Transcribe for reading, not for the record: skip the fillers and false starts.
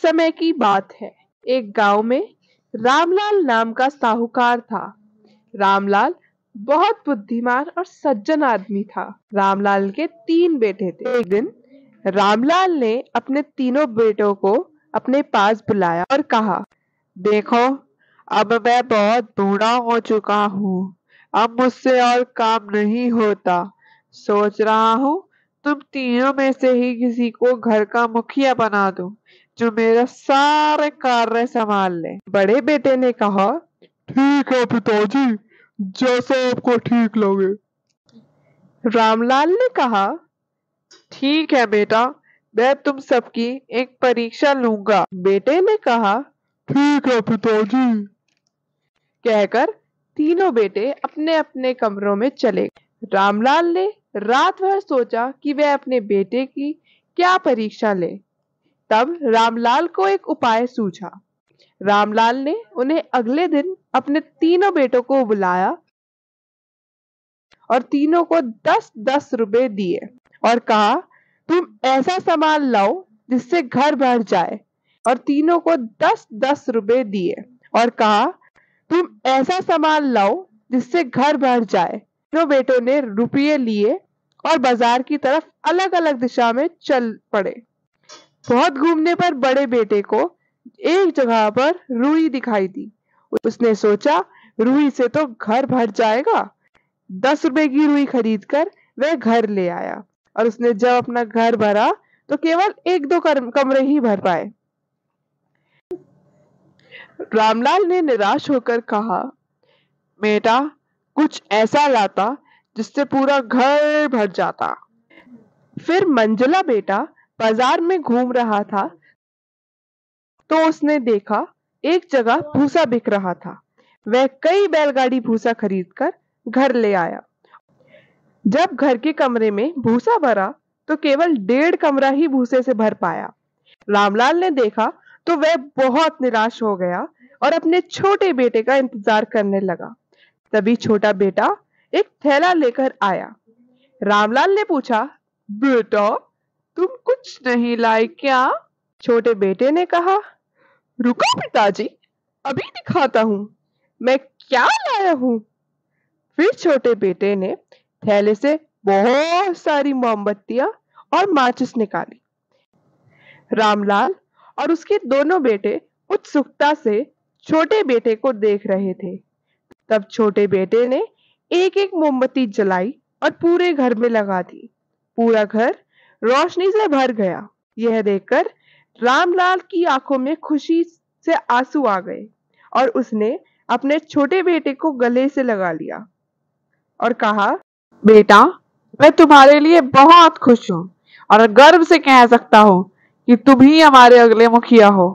समय की बात है। एक गांव में रामलाल नाम का साहूकार था। रामलाल बहुत बुद्धिमान और सज्जन आदमी था। रामलाल के 3 बेटे थे। एक दिन रामलाल ने अपने तीनों बेटों को अपने पास बुलाया और कहा, देखो, अब मैं बहुत बूढ़ा हो चुका हूँ। अब मुझसे और काम नहीं होता। सोच रहा हूँ तुम तीनों में से ही किसी को घर का मुखिया बना दूं, जो मेरे सारे कार्य संभाल ले। बड़े बेटे ने कहा, ठीक है पिताजी, जैसा आपको ठीक लगे। रामलाल ने कहा, ठीक है बेटा, मैं तुम सबकी एक परीक्षा लूंगा। बेटे ने कहा, ठीक है पिताजी। कहकर तीनों बेटे अपने अपने कमरों में चले गए। रामलाल ने रात भर सोचा कि वह अपने बेटे की क्या परीक्षा ले। तब रामलाल को एक उपाय सूझा। रामलाल ने उन्हें अगले दिन अपने तीनों बेटों को बुलाया और तीनों को 10-10 रुपए दिए और कहा, तुम ऐसा सामान लाओ जिससे घर भर जाए। और तीनों को 10-10 रुपए दिए और कहा, तुम ऐसा सामान लाओ जिससे घर भर जाए। तीनों बेटों ने रुपये लिए और बाजार की तरफ अलग अलग दिशा में चल पड़े। बहुत घूमने पर बड़े बेटे को एक जगह पर रुई दिखाई दी। उसने सोचा, रुई से तो घर भर जाएगा। 10 रुपए की रुई खरीदकर वह घर ले आया और उसने जब अपना घर भरा तो केवल 1-2 कमरे ही भर पाए। रामलाल ने निराश होकर कहा, बेटा, कुछ ऐसा लाता जिससे पूरा घर भर जाता। फिर मंजुला बेटा बाजार में घूम रहा था तो उसने देखा एक जगह भूसा बिक रहा था। वह कई बैलगाड़ी भूसा खरीदकर घर ले आया। जब घर के कमरे में भूसा भरा तो केवल 1.5 कमरा ही भूसे से भर पाया। रामलाल ने देखा तो वह बहुत निराश हो गया और अपने छोटे बेटे का इंतजार करने लगा। तभी छोटा बेटा एक थैला लेकर आया। रामलाल ने पूछा, बेटा, तुम कुछ नहीं लाए क्या? छोटे बेटे ने कहा, रुको पिताजी, अभी दिखाता हूँ मैं क्या लाया हूँ। फिर छोटे बेटे ने थैले से बहुत सारी मोमबत्तियां और माचिस निकाली। रामलाल और उसके दोनों बेटे उत्सुकता से छोटे बेटे को देख रहे थे। तब छोटे बेटे ने एक एक मोमबत्ती जलाई और पूरे घर में लगा दी। पूरा घर रोशनी से भर गया। यह देखकर रामलाल की आंखों में खुशी से आंसू आ गए और उसने अपने छोटे बेटे को गले से लगा लिया और कहा, बेटा, मैं तुम्हारे लिए बहुत खुश हूँ और गर्व से कह सकता हूँ कि तुम ही हमारे अगले मुखिया हो।